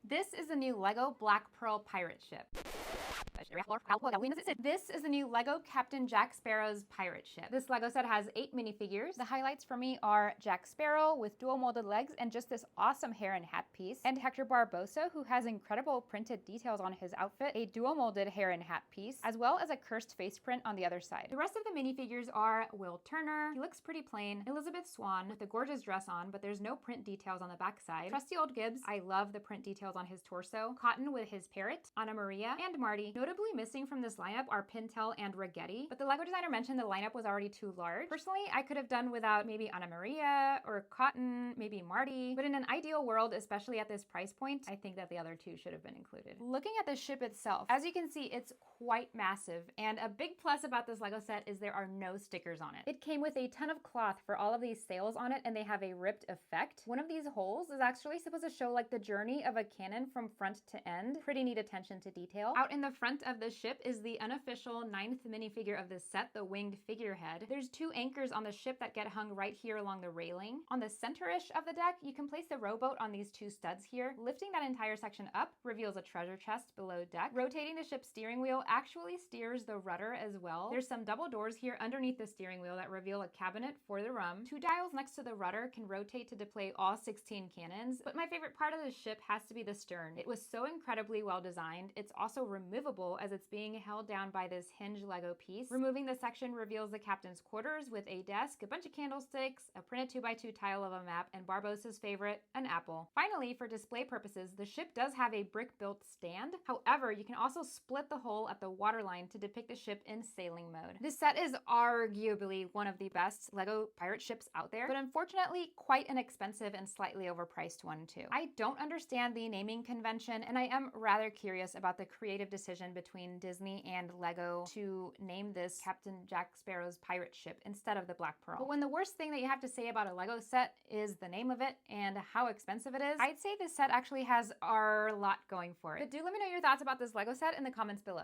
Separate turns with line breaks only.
This is the new LEGO Black Pearl pirate ship. This is the new LEGO Captain Jack Sparrow's pirate ship. This LEGO set has 8 minifigures. The highlights for me are Jack Sparrow with dual molded legs and just this awesome hair and hat piece, and Hector Barbosa, who has incredible printed details on his outfit, a dual molded hair and hat piece, as well as a cursed face print on the other side. The rest of the minifigures are Will Turner, he looks pretty plain, Elizabeth Swan with a gorgeous dress on, but there's no print details on the backside, Trusty Old Gibbs, I love the print details on his torso, Cotton with his parrot, Anna Maria, and Marty. Notably missing from this lineup are Pintel and Ragetti, but the LEGO designer mentioned the lineup was already too large. Personally, I could have done without maybe Anna Maria or Cotton, maybe Marty, but in an ideal world, especially at this price point, I think that the other two should have been included. Looking at the ship itself, as you can see, it's quite massive, and a big plus about this LEGO set is there are no stickers on it. It came with a ton of cloth for all of these sails on it, and they have a ripped effect. One of these holes is actually supposed to show like the journey of a cannon from front to end. Pretty neat attention to detail. Out in the front of the ship is the unofficial 9th minifigure of this set, the winged figurehead. There's 2 anchors on the ship that get hung right here along the railing. On the center-ish of the deck, you can place the rowboat on these 2 studs here. Lifting that entire section up reveals a treasure chest below deck. Rotating the ship's steering wheel actually steers the rudder as well. There's some double doors here underneath the steering wheel that reveal a cabinet for the rum. 2 dials next to the rudder can rotate to display all 16 cannons, but my favorite part of the ship has to be the stern. It was so incredibly well designed. It's also removable as it's being held down by this hinge Lego piece. Removing the section reveals the captain's quarters with a desk, a bunch of candlesticks, a printed 2x2 tile of a map, and Barbosa's favorite, an apple. Finally, for display purposes, the ship does have a brick-built stand. However, you can also split the hole at the waterline to depict the ship in sailing mode. This set is arguably one of the best Lego pirate ships out there, but unfortunately quite an expensive and slightly overpriced one too. I don't understand the naming convention, and I am rather curious about the creative decision between Disney and LEGO to name this Captain Jack Sparrow's pirate ship instead of the Black Pearl. But when the worst thing that you have to say about a LEGO set is the name of it and how expensive it is, I'd say this set actually has a lot going for it. But do let me know your thoughts about this LEGO set in the comments below.